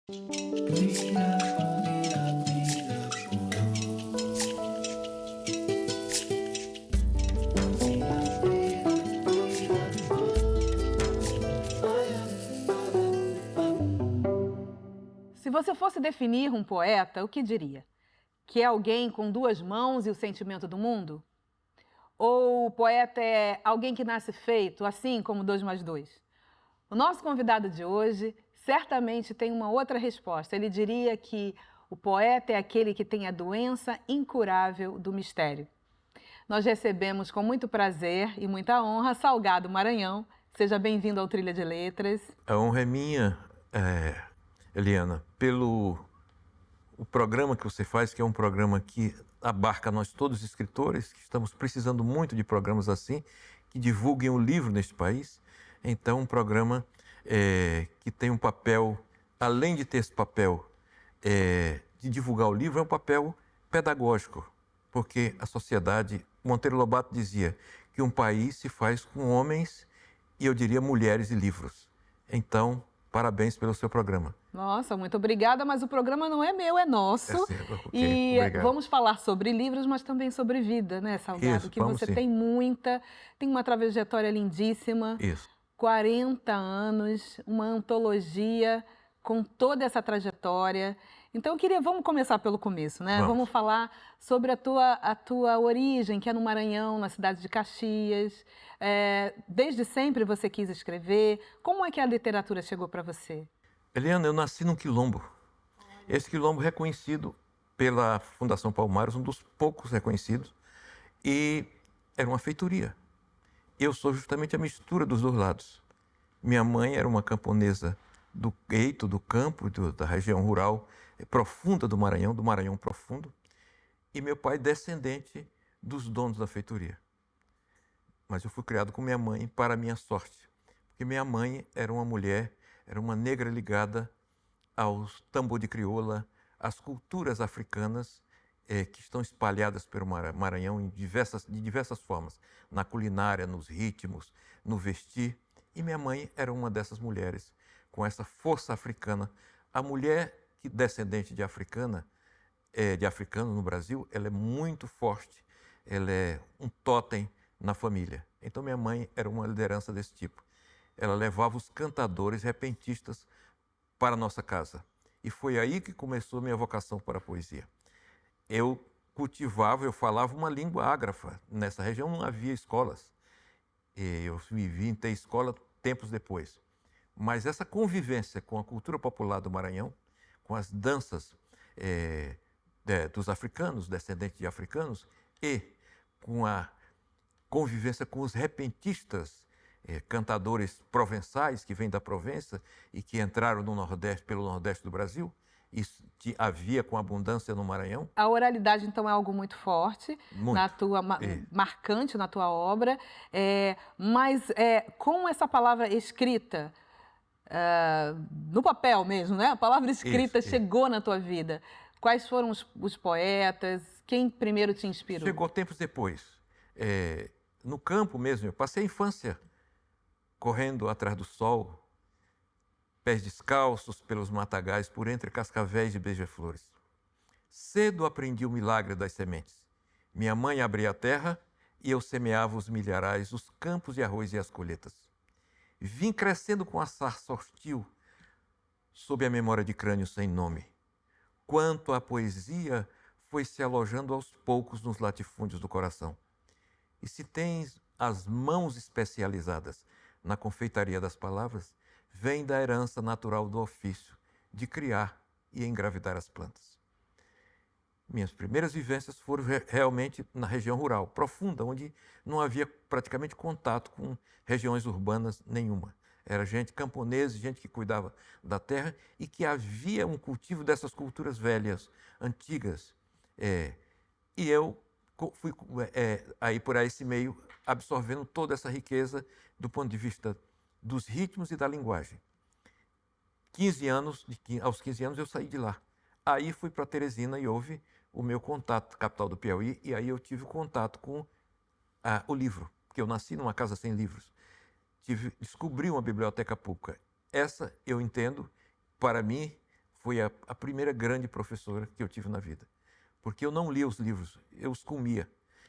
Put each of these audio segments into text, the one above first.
Se você fosse definir um poeta, o que diria? Que é alguém com duas mãos e o sentimento do mundo? Ou o poeta é alguém que nasce feito, assim como 2 mais 2? O nosso convidado de hoje certamente tem uma outra resposta. Ele diria que o poeta é aquele que tem a doença incurável do mistério. Nós recebemos com muito prazer e muita honra Salgado Maranhão. Seja bem-vindo ao Trilha de Letras. A honra é minha, Eliana, pelo o programa que você faz, que é um programa que abarca nós todos escritores, que estamos precisando muito de programas assim, que divulguem o livro neste país. Então, um programa que tem um papel, além de ter esse papel de divulgar o livro, é um papel pedagógico, porque a sociedade, Monteiro Lobato dizia que um país se faz com homens e, eu diria, mulheres e livros. Então, parabéns pelo seu programa. Nossa, muito obrigada, mas o programa não é meu, é nosso. Ok, E obrigado. vamos falar sobre livros, mas também sobre vida, né, Salgado? Isso, Que vamos você sim. tem uma trajetória lindíssima. Isso. 40 anos, uma antologia com toda essa trajetória. Então, vamos começar pelo começo, né? Vamos falar sobre a tua origem, que é no Maranhão, na cidade de Caxias. Desde sempre você quis escrever. Como é que a literatura chegou para você? Eliana, eu nasci num quilombo. Esse quilombo reconhecido pela Fundação Palmares, um dos poucos reconhecidos, e era uma feitoria. Eu sou justamente a mistura dos dois lados. Minha mãe era uma camponesa do Eito, do campo, da região rural profunda do Maranhão profundo, e meu pai descendente dos donos da feitoria. Mas eu fui criado com minha mãe para minha sorte, porque minha mãe era uma mulher, era uma negra ligada aos tambor de crioula, às culturas africanas que estão espalhadas pelo Maranhão de diversas formas, na culinária, nos ritmos, no vestir. E minha mãe era uma dessas mulheres, com essa força africana. A mulher descendente de africano no Brasil, ela é muito forte, ela é um totem na família. Então minha mãe era uma liderança desse tipo. Ela levava os cantadores repentistas para a nossa casa. E foi aí que começou minha vocação para a poesia. Eu falava uma língua ágrafa. Nessa região não havia escolas. Eu vivi em ter escola tempos depois. Mas essa convivência com a cultura popular do Maranhão, com as danças dos africanos, descendentes de africanos, e com a convivência com os repentistas, cantadores provençais que vêm da Provença e que entraram no Nordeste, pelo Nordeste do Brasil, isso havia com abundância no Maranhão. A oralidade, então, é algo muito forte, marcante na tua obra, mas com essa palavra escrita, no papel mesmo, né? A palavra escrita chegou na tua vida. Quais foram os poetas? Quem primeiro te inspirou? Chegou tempos depois. No campo mesmo, eu passei a infância correndo atrás do sol, pés descalços pelos matagais, por entre cascavéis e beija-flores. Cedo aprendi o milagre das sementes. Minha mãe abria a terra e eu semeava os milharais, os campos de arroz e as colheitas. Vim crescendo com a sarça hostil, sob a memória de crânio sem nome. Quanto a poesia foi se alojando aos poucos nos latifúndios do coração. E se tens as mãos especializadas na confeitaria das palavras, vem da herança natural do ofício de criar e engravidar as plantas. Minhas primeiras vivências foram realmente na região rural, profunda, onde não havia praticamente contato com regiões urbanas nenhuma. Era gente camponesa, gente que cuidava da terra e que havia um cultivo dessas culturas velhas, antigas. E eu fui aí por esse meio absorvendo toda essa riqueza do ponto de vista dos ritmos e da linguagem. Aos 15 anos eu saí de lá. Aí fui para Teresina e houve o meu contato, capital do Piauí, e aí eu tive contato com o livro, porque eu nasci numa casa sem livros. Descobri uma biblioteca pública. Essa, eu entendo, para mim, foi a primeira grande professora que eu tive na vida. Porque eu não lia os livros, eu os comia.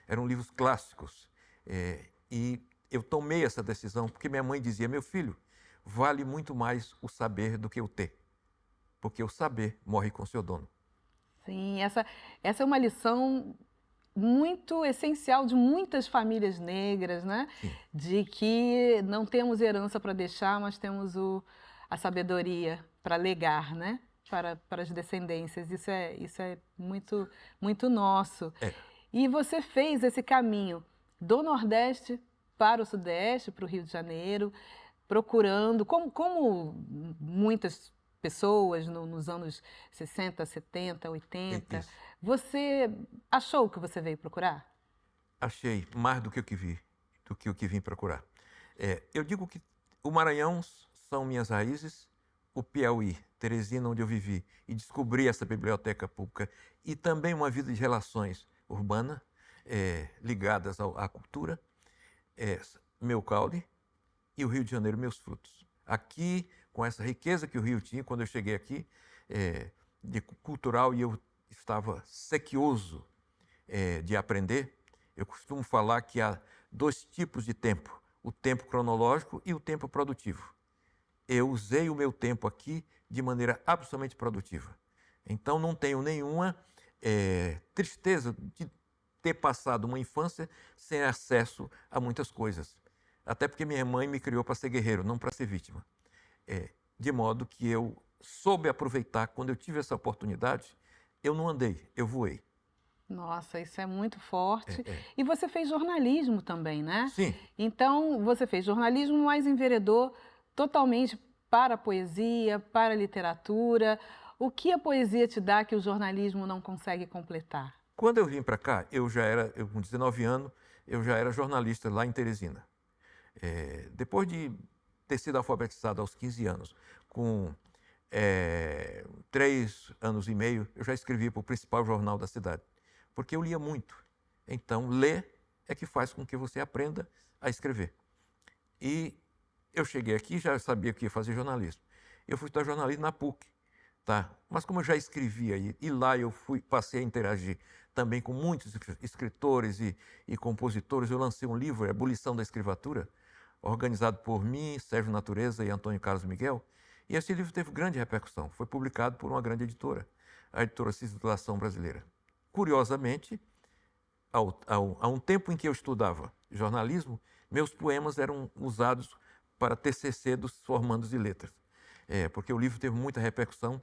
Eram livros clássicos. E eu tomei essa decisão porque minha mãe dizia, meu filho, vale muito mais o saber do que o ter. Porque o saber morre com seu dono. Sim, essa é uma lição muito essencial de muitas famílias negras, né? Sim. De que não temos herança para deixar, mas temos a sabedoria para legar, né? Para as descendências. Isso é muito, muito nosso. E você fez esse caminho do Nordeste para o Sudeste, para o Rio de Janeiro, procurando, como muitas pessoas nos anos 60, 70, 80, Isso. você achou o que você veio procurar? Achei mais do que o que vim procurar. Eu digo que o Maranhão são minhas raízes, o Piauí, Teresina, onde eu vivi e descobri essa biblioteca pública e também uma vida de relações urbana ligadas à cultura, meu caule, e o Rio de Janeiro, meus frutos. Aqui, com essa riqueza que o Rio tinha, quando eu cheguei aqui, de cultural, e eu estava sequioso de aprender, eu costumo falar que há dois tipos de tempo, o tempo cronológico e o tempo produtivo. Eu usei o meu tempo aqui de maneira absolutamente produtiva. Então, não tenho nenhuma tristeza de ter passado uma infância sem acesso a muitas coisas. Até porque minha mãe me criou para ser guerreiro, não para ser vítima. De modo que eu soube aproveitar. Quando eu tive essa oportunidade, eu não andei, eu voei. Nossa, isso é muito forte. E você fez jornalismo também, né? Sim. Então, você fez jornalismo, mas enveredou totalmente para a poesia, para a literatura. O que a poesia te dá que o jornalismo não consegue completar? Quando eu vim para cá, eu com 19 anos, eu já era jornalista lá em Teresina. Depois de ter sido alfabetizado aos 15 anos, com 3 anos e meio, eu já escrevi para o principal jornal da cidade, porque eu lia muito. Então, ler é que faz com que você aprenda a escrever. E eu cheguei aqui, já sabia que ia fazer jornalismo. Eu fui estudar jornalismo na PUC, tá? Mas como eu já escrevia e lá eu passei a interagir também com muitos escritores e compositores, eu lancei um livro, Ebulição da Escrivatura, organizado por mim, Sérgio Natureza e Antônio Carlos Miguel. E esse livro teve grande repercussão. Foi publicado por uma grande editora, a editora Cisdulação Brasileira. Curiosamente, há um tempo em que eu estudava jornalismo, meus poemas eram usados para TCC dos formandos de letras. Porque o livro teve muita repercussão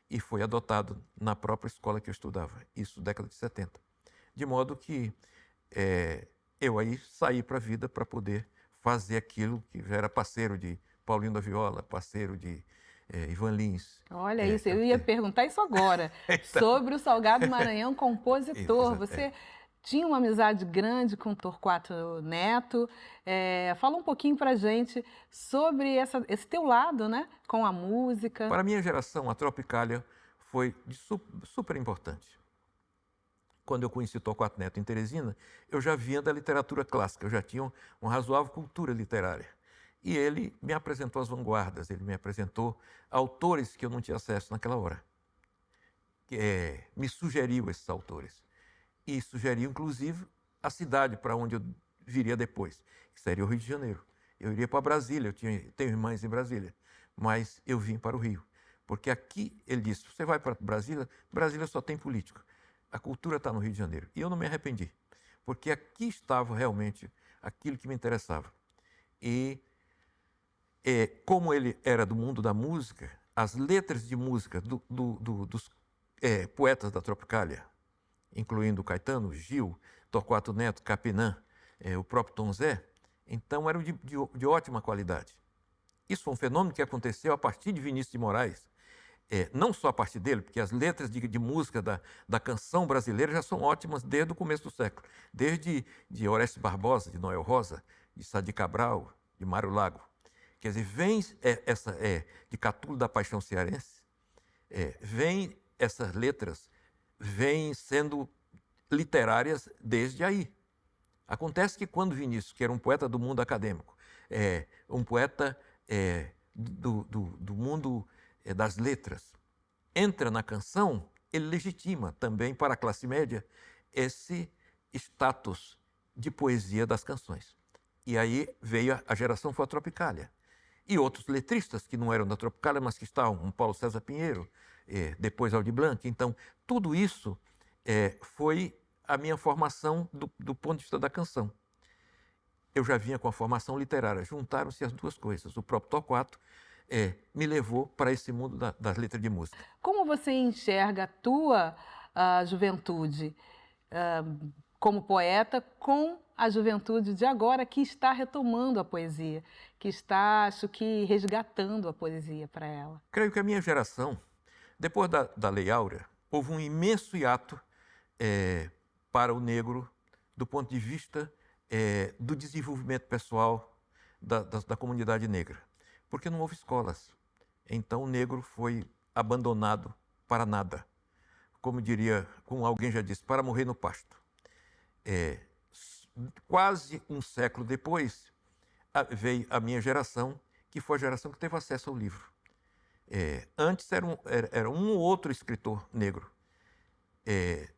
e foi adotado na própria escola que eu estudava, isso década de 70. De modo que eu aí saí para a vida para poder fazer aquilo que já era parceiro de Paulinho da Viola, parceiro de Ivan Lins. Olha isso, eu ia perguntar isso agora, sobre o Salgado Maranhão, compositor. Você tinha uma amizade grande com Torquato Neto. Fala um pouquinho para a gente sobre esse teu lado, né, com a música. Para a minha geração, a Tropicália foi super importante. Quando eu conheci Torquato Neto em Teresina, eu já vinha da literatura clássica, eu já tinha uma razoável cultura literária. E ele me apresentou as vanguardas, ele me apresentou autores que eu não tinha acesso naquela hora. Me sugeriu esses autores. E sugeriu, inclusive, a cidade para onde eu viria depois, que seria o Rio de Janeiro. Eu iria para Brasília, tenho irmãs em Brasília, mas eu vim para o Rio. Porque aqui, ele disse, você vai para Brasília, Brasília só tem político. A cultura está no Rio de Janeiro. E eu não me arrependi, porque aqui estava realmente aquilo que me interessava. E como ele era do mundo da música, as letras de música dos poetas da Tropicália, incluindo Caetano, Gil, Torquato Neto, Capinã, o próprio Tom Zé, então eram de ótima qualidade. Isso foi um fenômeno que aconteceu a partir de Vinícius de Moraes, não só a partir dele, porque as letras de música da canção brasileira já são ótimas desde o começo do século, desde de Orestes Barbosa, de Noel Rosa, de Sadi Cabral, de Mário Lago. Quer dizer, vem de Catulo da Paixão Cearense, vem essas letras, vêm sendo literárias desde aí. Acontece que quando Vinícius, que era um poeta do mundo acadêmico, um poeta do mundo das letras, entra na canção, ele legitima também para a classe média esse status de poesia das canções. E aí veio a geração Foa Tropicália. E outros letristas que não eram da Tropicália, mas que estavam, como Paulo César Pinheiro, depois Aldir Blanc. Então, tudo isso foi a minha formação do ponto de vista da canção. Eu já vinha com a formação literária, juntaram-se as duas coisas. O próprio Torquato me levou para esse mundo das letras de música. Como você enxerga a tua juventude como poeta com a juventude de agora que está retomando a poesia, que está, acho que, resgatando a poesia para ela? Creio que a minha geração, depois da Lei Áurea, houve um imenso hiato para o negro do ponto de vista do desenvolvimento pessoal da comunidade negra, porque não houve escolas. Então o negro foi abandonado para nada. Como alguém já disse, para morrer no pasto. Quase um século depois, veio a minha geração, que foi a geração que teve acesso ao livro. Antes era um ou outro escritor negro,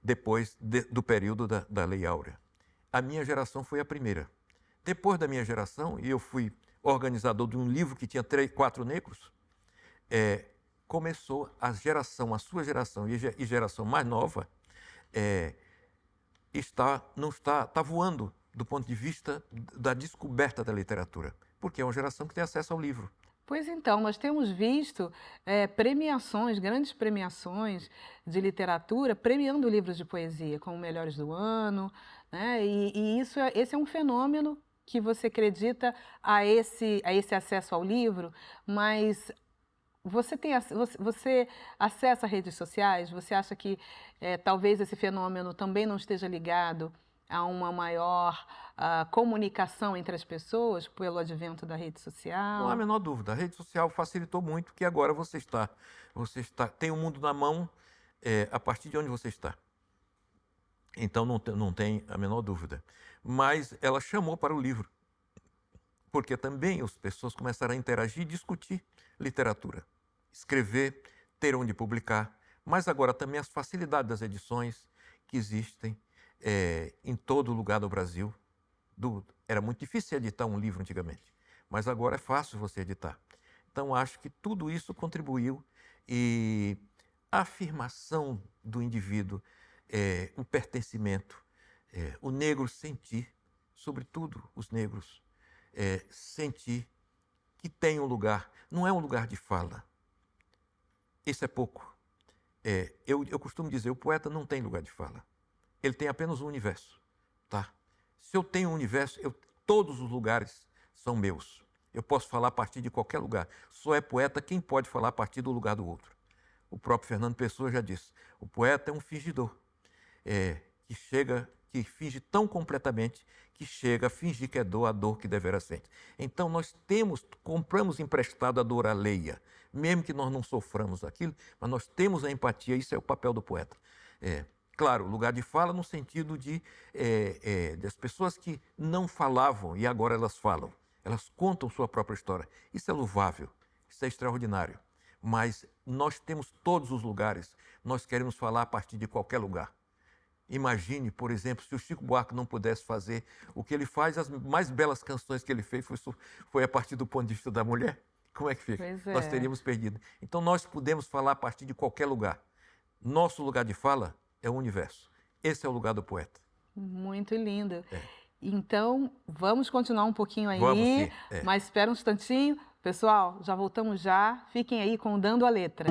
depois do período da Lei Áurea. A minha geração foi a primeira. Depois da minha geração, e eu fui organizador de um livro que tinha 3, 4 negros, começou a sua geração e geração mais nova, está voando do ponto de vista da descoberta da literatura, porque é uma geração que tem acesso ao livro. Pois então, nós temos visto premiações, grandes premiações de literatura, premiando livros de poesia como melhores do ano, né? E esse é um fenômeno que você acredita a esse acesso ao livro, mas você acessa redes sociais? Você acha que talvez esse fenômeno também não esteja ligado a uma maior comunicação entre as pessoas pelo advento da rede social? Não há a menor dúvida. A rede social facilitou muito, que agora você tem o mundo na mão a partir de onde você está. Então não tem a menor dúvida. Mas ela chamou para o livro, porque também as pessoas começaram a interagir e discutir literatura, escrever, ter onde publicar, mas agora também as facilidades das edições que existem em todo lugar do Brasil. Era muito difícil editar um livro antigamente, mas agora é fácil você editar. Então acho que tudo isso contribuiu, e a afirmação do indivíduo, o pertencimento, o negro sentir, sobretudo os negros, sentir que tem um lugar, não é um lugar de fala. Isso é pouco. Eu costumo dizer, o poeta não tem lugar de fala. Ele tem apenas um universo, tá? Se eu tenho um universo, todos os lugares são meus. Eu posso falar a partir de qualquer lugar. Só é poeta quem pode falar a partir do lugar do outro. O próprio Fernando Pessoa já disse, o poeta é um fingidor, que finge tão completamente que chega a fingir que é a dor que devera sente. Então nós compramos emprestado a dor alheia, mesmo que nós não soframos aquilo, mas nós temos a empatia, isso é o papel do poeta. Claro, lugar de fala no sentido das pessoas que não falavam e agora elas falam, elas contam sua própria história. Isso é louvável, isso é extraordinário, mas nós temos todos os lugares, nós queremos falar a partir de qualquer lugar. Imagine, por exemplo, se o Chico Buarque não pudesse fazer o que ele faz, as mais belas canções que ele fez foi a partir do ponto de vista da mulher. Como é que fica? Nós teríamos perdido. Então nós podemos falar a partir de qualquer lugar. Nosso lugar de fala é o universo. Esse é o lugar do poeta. Muito lindo. Então, vamos continuar um pouquinho aí, vamos, sim. Mas espera um instantinho. Pessoal, já voltamos já. Fiquem aí com Dando a Letra.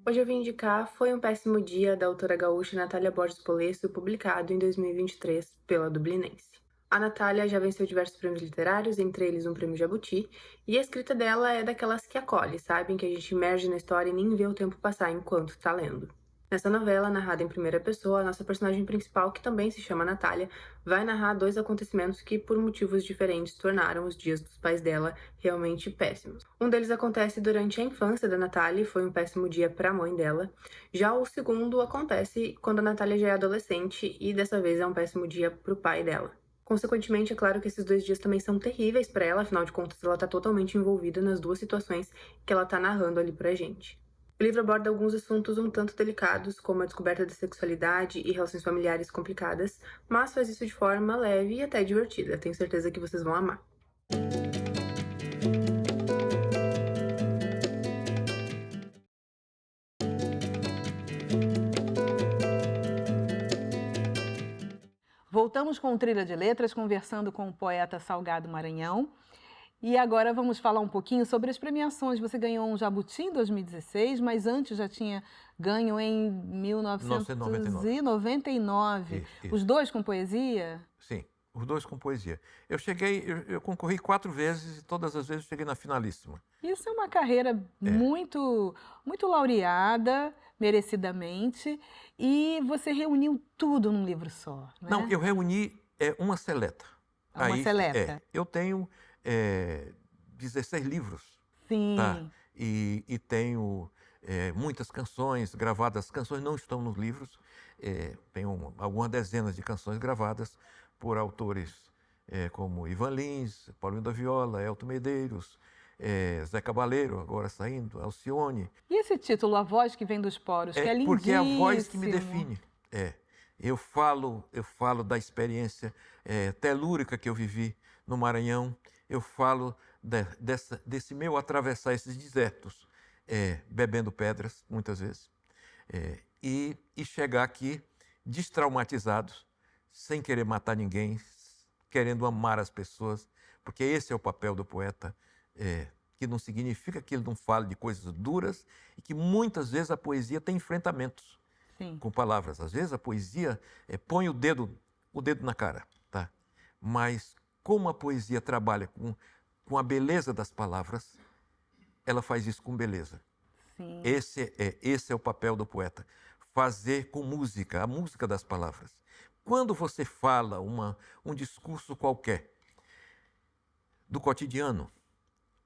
Hoje eu vim indicar Foi um Péssimo Dia, da autora gaúcha Natália Borges Polesso, publicado em 2023 pela Dublinense. A Natália já venceu diversos prêmios literários, entre eles um prêmio Jabuti, e a escrita dela é daquelas que acolhe, sabem que a gente emerge na história e nem vê o tempo passar enquanto tá lendo. Nessa novela, narrada em primeira pessoa, a nossa personagem principal, que também se chama Natália, vai narrar 2 acontecimentos que, por motivos diferentes, tornaram os dias dos pais dela realmente péssimos. Um deles acontece durante a infância da Natália e foi um péssimo dia para a mãe dela. Já o segundo acontece quando a Natália já é adolescente e dessa vez é um péssimo dia para o pai dela. Consequentemente, é claro que esses 2 dias também são terríveis para ela, afinal de contas, ela tá totalmente envolvida nas 2 situações que ela tá narrando ali pra gente. O livro aborda alguns assuntos um tanto delicados, como a descoberta da sexualidade e relações familiares complicadas, mas faz isso de forma leve e até divertida. Tenho certeza que vocês vão amar. Voltamos com o Trilha de Letras, conversando com o poeta Salgado Maranhão. E agora vamos falar um pouquinho sobre as premiações. Você ganhou um Jabuti em 2016, mas antes já tinha ganho em 1999. Isso. Os dois com poesia? Sim, os 2 com poesia. Eu concorri 4 vezes e todas as vezes eu cheguei na finalíssima. Isso é uma carreira muito, muito laureada, merecidamente, e você reuniu tudo num livro só, né? Não, eu reuni uma seleta. Uma seleta. Eu tenho 16 livros, Sim. tá? E tenho muitas canções gravadas. As canções não estão nos livros. Tenho algumas dezenas de canções gravadas por autores como Ivan Lins, Paulinho da Viola, Elton Medeiros, Zé Cabaleiro, agora saindo, Alcione. E esse título, A Voz que Vem dos Poros, que é lindíssimo. Porque é a voz que me define. Eu falo da experiência telúrica que eu vivi no Maranhão. Eu falo desse meu atravessar esses desertos, bebendo pedras, muitas vezes, e chegar aqui destraumatizado, sem querer matar ninguém, querendo amar as pessoas, porque esse é o papel do poeta, que não significa que ele não fale de coisas duras e que muitas vezes a poesia tem enfrentamentos. Sim. Com palavras. Às vezes a poesia põe o dedo na cara, tá? Mas como a poesia trabalha com a beleza das palavras, ela faz isso com beleza. Sim. Esse é o papel do poeta, fazer com música, a música das palavras. Quando você fala um discurso qualquer do cotidiano,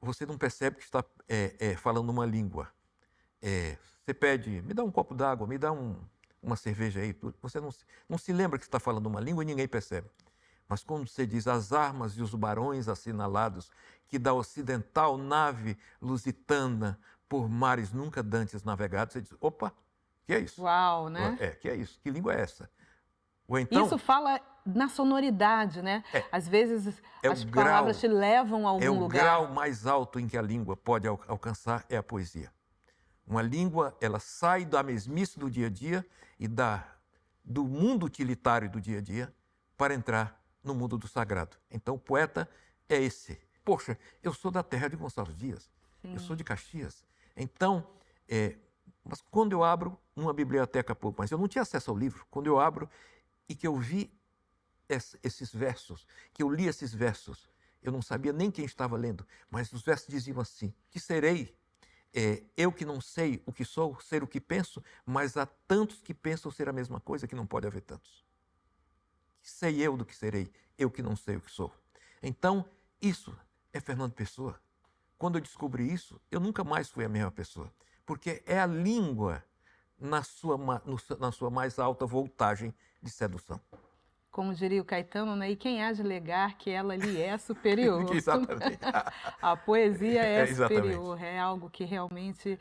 você não percebe que está falando uma língua. Você pede, me dá um copo d'água, me dá uma cerveja aí. Você não se lembra que está falando uma língua e ninguém percebe. Mas quando você diz as armas e os barões assinalados, que da ocidental nave lusitana por mares nunca dantes navegados, você diz, opa, que é isso? Uau, né? Que é isso? Que língua é essa? Ou então, isso fala na sonoridade, né? Às vezes as o palavras te levam a algum lugar. O grau mais alto em que a língua pode alcançar é a poesia. Uma língua, ela sai da mesmice do dia a dia e do mundo utilitário do dia a dia para entrar no mundo do sagrado. Então, o poeta é esse. Poxa, eu sou da terra de Gonçalves Dias. Sim. Eu sou de Caxias. Então, mas quando eu abro uma biblioteca pública, mas eu não tinha acesso ao livro, quando eu abro e que eu vi esses versos, que eu li esses versos, eu não sabia nem quem estava lendo, mas os versos diziam assim, que serei eu que não sei o que sou, ser o que penso, mas há tantos que pensam ser a mesma coisa que não pode haver tantos. Sei eu do que serei, eu que não sei o que sou. Então, isso é Fernando Pessoa. Quando eu descobri isso, eu nunca mais fui a mesma pessoa, porque é a língua na sua mais alta voltagem de sedução. Como diria o Caetano, né? E quem há de alegar que ela lhe é superior? Exatamente. A poesia é superior, exatamente. é algo que realmente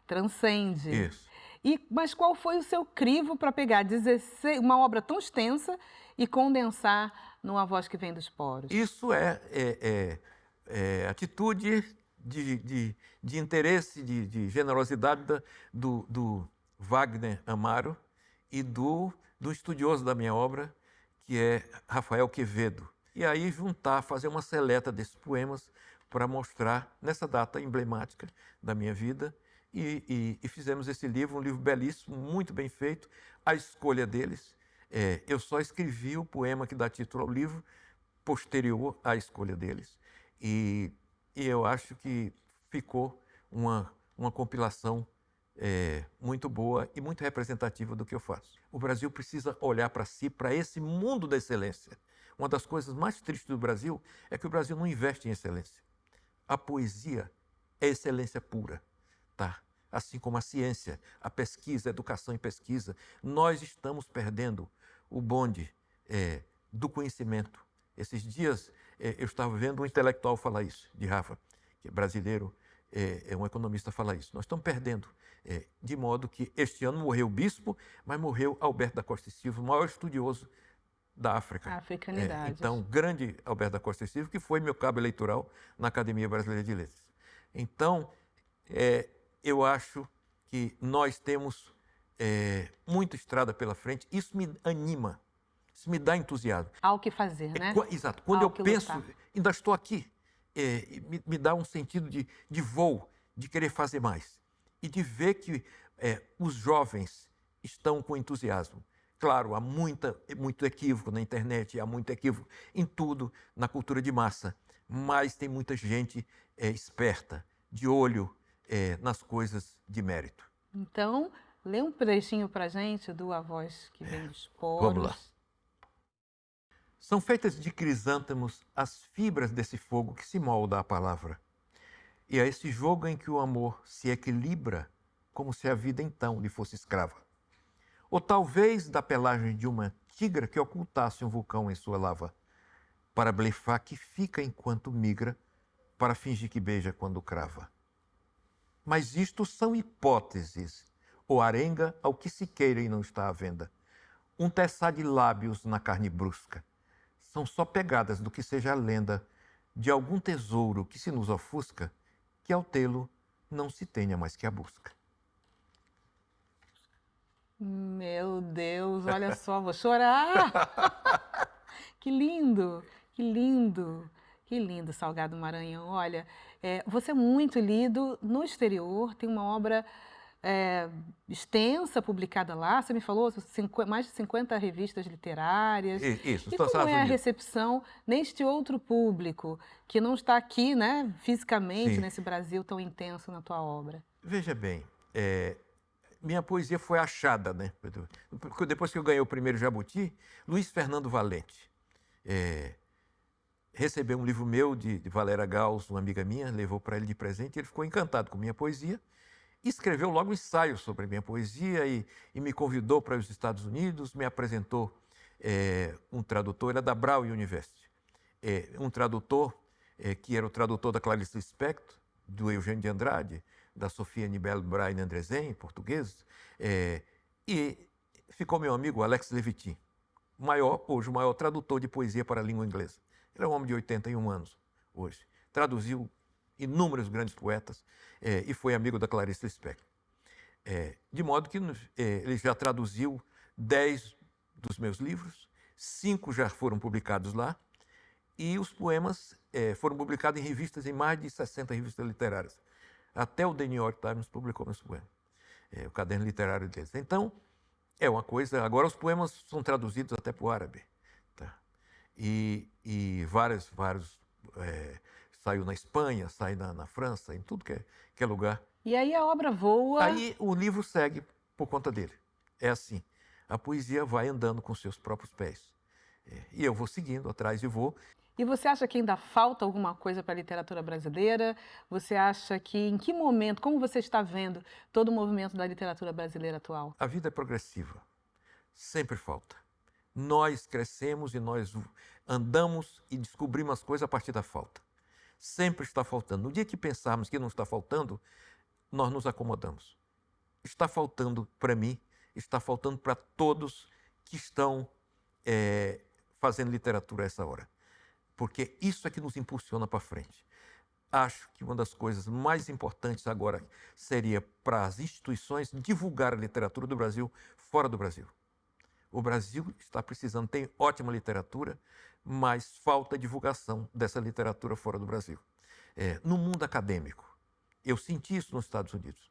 transcende. Isso. Mas qual foi o seu crivo para pegar uma obra tão extensa e condensar numa voz que vem dos poros? Isso é atitude de interesse, de generosidade do Wagner Amaro e do estudioso da minha obra, que é Rafael Quevedo. E aí fazer uma seleta desses poemas para mostrar nessa data emblemática da minha vida. E fizemos esse livro, um livro belíssimo, muito bem feito. A escolha deles, eu só escrevi o poema que dá título ao livro, posterior à escolha deles. E eu acho que ficou uma compilação muito boa e muito representativa do que eu faço. O Brasil precisa olhar para si, para esse mundo da excelência. Uma das coisas mais tristes do Brasil é que o Brasil não investe em excelência. A poesia é excelência pura, tá? Assim como a ciência, a pesquisa, a educação e pesquisa. Nós estamos perdendo o bonde do conhecimento Esses dias eu estava vendo um intelectual falar isso, de Harvard, que é brasileiro, um economista falar isso. Nós estamos perdendo, de modo que este ano morreu o bispo, mas morreu Alberto da Costa e Silva, o maior estudioso da África. Africanidades. Então, grande Alberto da Costa e Silva, que foi meu cabo eleitoral na Academia Brasileira de Letras. Então, eu acho que nós temos muita estrada pela frente. Isso me anima, isso me dá entusiasmo. Há o que fazer, né? Exato. Quando Há eu o que penso, lutar. ainda estou aqui, me dá um sentido de voo, de querer fazer mais. E de ver que os jovens estão com entusiasmo. Claro, há muito equívoco na internet, há muito equívoco em tudo, na cultura de massa, mas tem muita gente esperta, de olho nas coisas de mérito. Então, lê um trechinho para gente do A Voz que Vem dos Poros. Vamos lá. São feitas de crisântemos as fibras desse fogo que se molda à palavra. E a esse jogo em que o amor se equilibra como se a vida então lhe fosse escrava. Ou talvez da pelagem de uma tigra que ocultasse um vulcão em sua lava, para blefar que fica enquanto migra, para fingir que beija quando crava. Mas isto são hipóteses, ou arenga ao que se queira e não está à venda. Um teçar de lábios na carne brusca. São só pegadas do que seja a lenda de algum tesouro que se nos ofusca, que ao tê-lo não se tenha mais que a busca. Meu Deus, olha só, vou chorar! Que lindo, que lindo, que lindo, Salgado Maranhão. Olha, você é muito lido no exterior, tem uma obra extensa publicada lá, você me falou, mais de 50 revistas literárias. Isso, e como é a recepção neste outro público, que não está aqui, né, fisicamente, Sim. nesse Brasil tão intenso na tua obra? Veja bem, minha poesia foi achada, né? Depois que eu ganhei o primeiro Jabuti, Luiz Fernando Valente recebeu um livro meu de Valéria Gauss, uma amiga minha, levou para ele de presente, ele ficou encantado com minha poesia, escreveu logo um ensaio sobre minha poesia e me convidou para os Estados Unidos, me apresentou um tradutor, era da Brown University, um tradutor que era o tradutor da Clarice Lispector, do Eugênio de Andrade, da Sofia Nibel Brain Andresen, portugueses, e ficou meu amigo Alex Levitin, hoje o maior tradutor de poesia para a língua inglesa. Ele é um homem de 81 anos hoje. Traduziu inúmeros grandes poetas e foi amigo da Clarice Lispector. De modo que ele já traduziu 10 dos meus livros, 5 já foram publicados lá, e os poemas foram publicados em revistas, em mais de 60 revistas literárias. Até o The New York Times publicou meus poemas, o caderno literário deles. Então, é uma coisa... Agora os poemas são traduzidos até para o árabe. Tá? E vários saiu na Espanha, sai na França, em tudo que é lugar. E aí a obra voa... Aí o livro segue por conta dele. É assim, a poesia vai andando com seus próprios pés. E eu vou seguindo atrás e vou... E você acha que ainda falta alguma coisa para a literatura brasileira? Você acha que, em que momento, como você está vendo todo o movimento da literatura brasileira atual? A vida é progressiva, sempre falta. Nós crescemos e nós andamos e descobrimos as coisas a partir da falta. Sempre está faltando. No dia que pensarmos que não está faltando, nós nos acomodamos. Está faltando para mim, está faltando para todos que estão fazendo literatura a essa hora. Porque isso é que nos impulsiona para frente. Acho que uma das coisas mais importantes agora seria para as instituições divulgar a literatura do Brasil fora do Brasil. O Brasil está precisando, tem ótima literatura, mas falta divulgação dessa literatura fora do Brasil. No mundo acadêmico, eu senti isso nos Estados Unidos.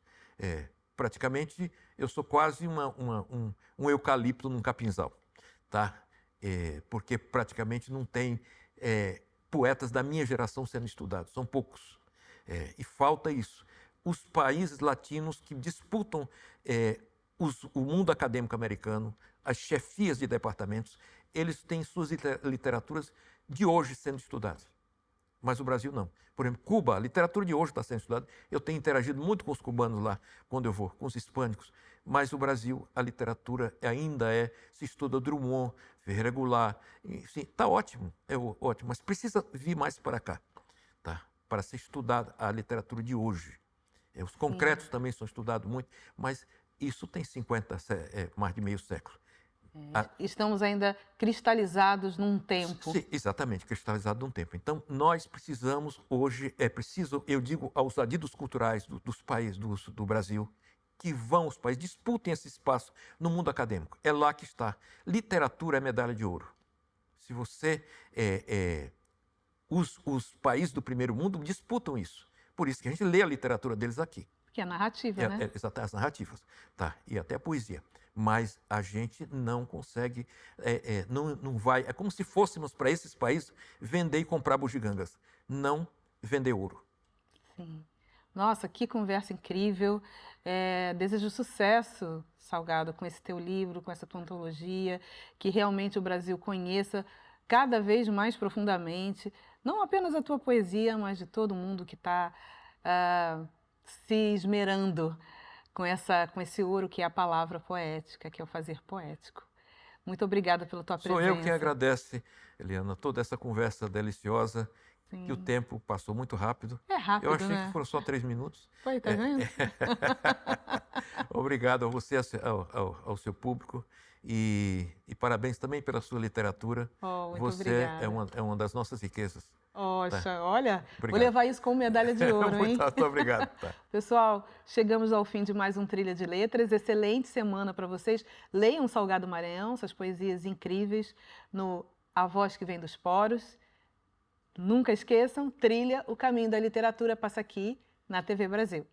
Praticamente, eu sou quase um eucalipto num capinzal, tá? Porque praticamente não tem poetas da minha geração sendo estudados, são poucos. E falta isso. Os países latinos que disputam o mundo acadêmico americano, as chefias de departamentos, eles têm suas literaturas de hoje sendo estudadas. mas o Brasil não. Por exemplo, Cuba, a literatura de hoje está sendo estudada. Eu tenho interagido muito com os cubanos lá, quando eu vou, com os hispânicos. Mas o Brasil, a literatura ainda se estuda Drummond, Ferreira Goulart. Sim, está ótimo, ótimo, mas precisa vir mais para cá, tá? Para ser estudada a literatura de hoje. Os concretos também são estudados muito, mas isso tem mais de meio século. Estamos ainda cristalizados num tempo. Sim, exatamente, cristalizado num tempo. Então, nós precisamos hoje, eu digo aos adidos culturais dos países do Brasil, que os países disputem esse espaço no mundo acadêmico. É lá que está. Literatura é medalha de ouro. Se você... os países do primeiro mundo disputam isso. Por isso que a gente lê a literatura deles aqui. Que é narrativa, né? Exatamente, as narrativas, tá? E até a poesia. Mas a gente não consegue, não vai... É como se fôssemos para esses países vender e comprar bugigangas, não vender ouro. Sim. Nossa, que conversa incrível. Desejo sucesso, Salgado, com esse teu livro, com essa tua antologia, que realmente o Brasil conheça cada vez mais profundamente, não apenas a tua poesia, mas de todo mundo que está se esmerando com esse ouro que é a palavra poética, que é o fazer poético. Muito obrigada pela tua presença. Sou eu quem agradece, Eliana, toda essa conversa deliciosa. Sim. Que o tempo passou muito rápido. É rápido, eu achei né? que foram só 3 minutos. Foi, tá vendo? Obrigado a você, ao seu público. E parabéns também pela sua literatura. Muito você obrigada. é uma das nossas riquezas. Poxa, tá? Olha, obrigado. Vou levar isso como medalha de ouro, hein? Muito obrigado. Tá. Pessoal, chegamos ao fim de mais um Trilha de Letras. Excelente semana para vocês. Leiam Salgado Maranhão, suas poesias incríveis no A Voz que Vem dos Poros. Nunca esqueçam, Trilha, o caminho da literatura passa aqui na TV Brasil.